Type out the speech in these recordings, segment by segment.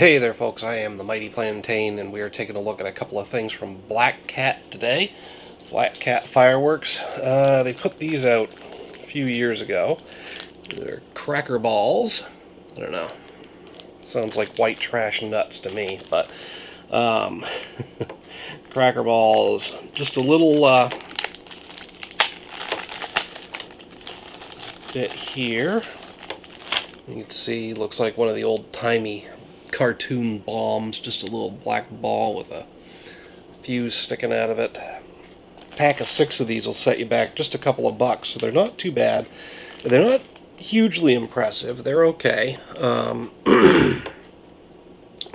Hey there folks, I am the Mighty Plantain, and we are taking a look at a couple of things from Black Cat today. Black Cat Fireworks. They put these out a few years ago. They're cracker balls. I don't know. Sounds like white trash nuts to me, but cracker balls. Just a little bit here. You can see, looks like one of the old-timey cartoon bombs, just a little black ball with a fuse sticking out of it. A pack of 6 of these will set you back just a couple of bucks, so they're not too bad. They're not hugely impressive. They're okay.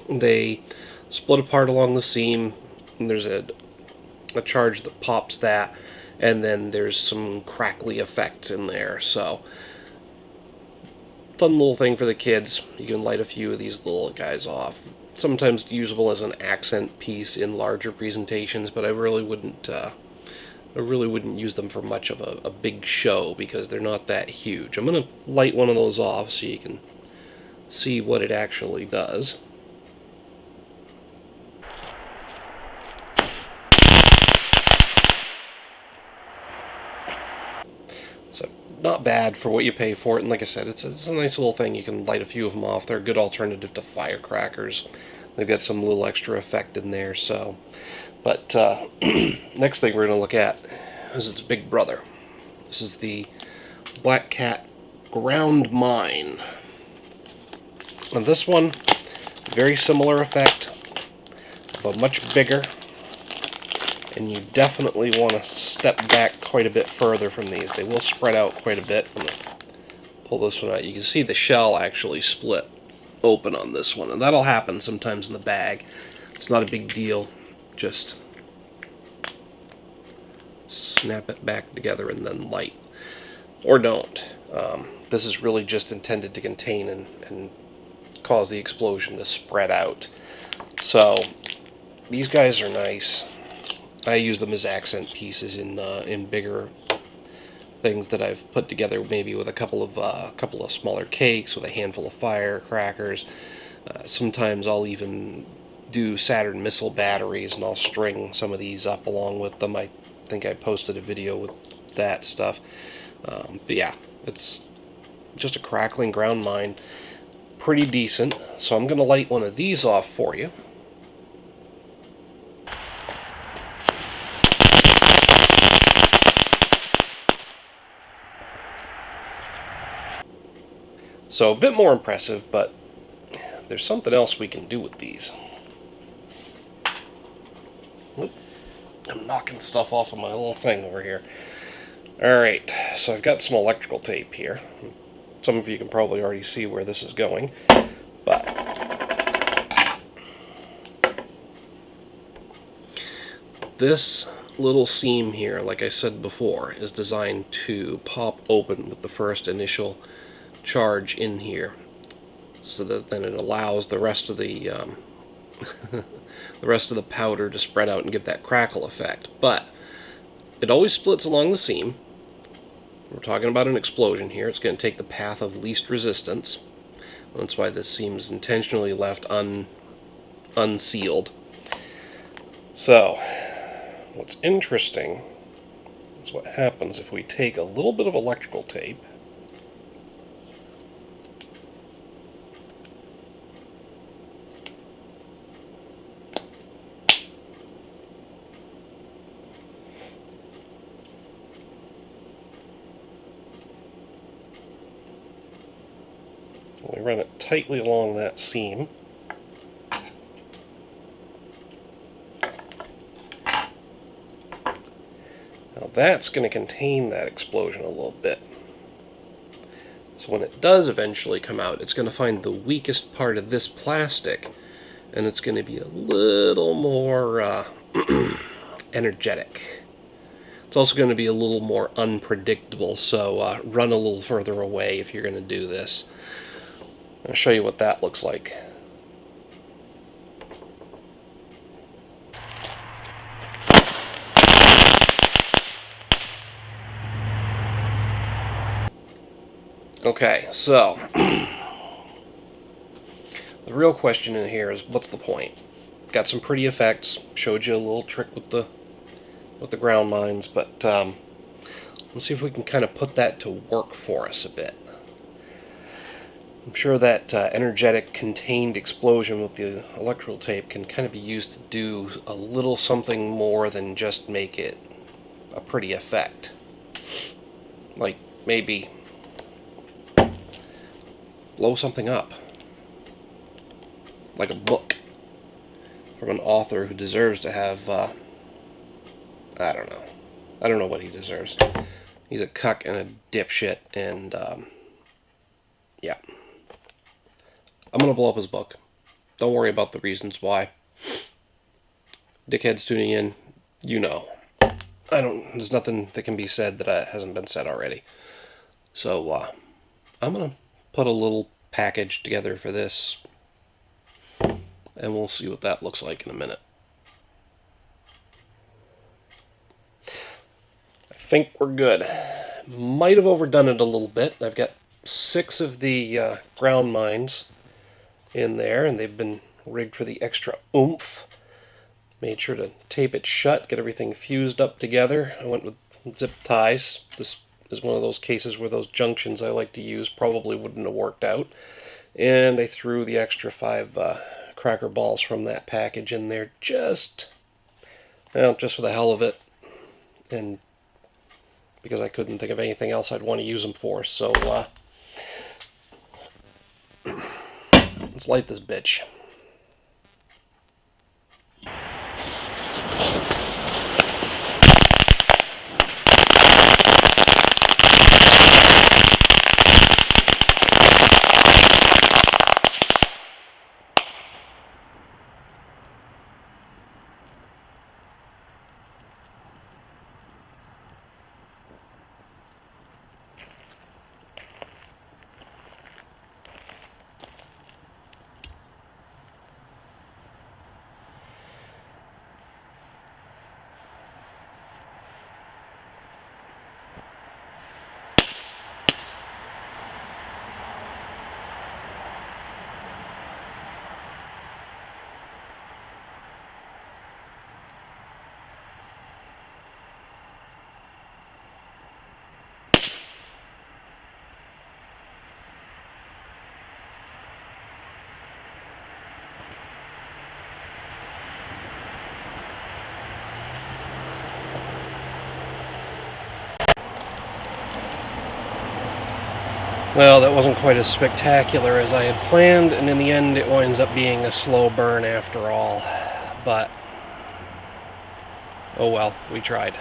They split apart along the seam, and there's a charge that pops that, and then there's some crackly effects in there, so fun little thing for the kids. You can light a few of these little guys off. Sometimes usable as an accent piece in larger presentations, but I really wouldn't use them for much of a big show because they're not that huge. I'm gonna light one of those off so you can see what it actually does. So, not bad for what you pay for it, and like I said, it's a nice little thing. You can light a few of them off. They're a good alternative to firecrackers. They've got some little extra effect in there, so. But, next thing we're going to look at is its big brother. This is the Black Cat Ground Mine. And this one, very similar effect, but much bigger. And you definitely want to step back quite a bit further from these. They will spread out quite a bit. I'm going to pull this one out. You can see the shell actually split open on this one. And that'll happen sometimes in the bag. It's not a big deal. Just snap it back together and then light. Or don't. This is really just intended to contain and cause the explosion to spread out. So, these guys are nice. I use them as accent pieces in bigger things that I've put together, maybe with a couple of smaller cakes, with a handful of firecrackers. Sometimes I'll even do Saturn missile batteries, and I'll string some of these up along with them. I think I posted a video with that stuff. But yeah, it's just a crackling ground mine, pretty decent. So I'm going to light one of these off for you. So a bit more impressive, but there's something else we can do with these. Oop, I'm knocking stuff off of my little thing over here. Alright, so I've got some electrical tape here. Some of you can probably already see where this is going, but this little seam here, like I said before, is designed to pop open with the first initial charge in here, so that then it allows the rest of the the powder to spread out and give that crackle effect. But it always splits along the seam. We're talking about an explosion here. It's going to take the path of least resistance. That's why this seam is intentionally left unsealed. So what's interesting is what happens if we take a little bit of electrical tape we run it tightly along that seam. Now that's going to contain that explosion a little bit. So when it does eventually come out, it's going to find the weakest part of this plastic, and it's going to be a little more energetic. It's also going to be a little more unpredictable, so run a little further away if you're going to do this. I'll show you what that looks like. Okay, so the the real question in here is, what's the point? Got some pretty effects. Showed you a little trick with the ground mines, but let's see if we can kind of put that to work for us a bit. I'm sure that energetic contained explosion with the electrical tape can kind of be used to do a little something more than just make it a pretty effect. Like maybe blow something up. Like a book from an author who deserves to have, I don't know. I don't know what he deserves. He's a cuck and a dipshit, and, yeah. I'm gonna blow up his book. Don't worry about the reasons why. Dickheads tuning in, you know. There's nothing that can be said that hasn't been said already. So, I'm gonna put a little package together for this, and we'll see what that looks like in a minute. I think we're good. Might have overdone it a little bit. I've got 6 of the ground mines in there, and they've been rigged for the extra oomph. Made sure to tape it shut, get everything fused up together. I went with zip ties. This is one of those cases where those junctions I like to use probably wouldn't have worked out. And I threw the extra 5 cracker balls from that package in there just for the hell of it, and because I couldn't think of anything else I'd want to use them for. So let's light this bitch. Well, that wasn't quite as spectacular as I had planned, and in the end it winds up being a slow burn after all. But, oh well, we tried.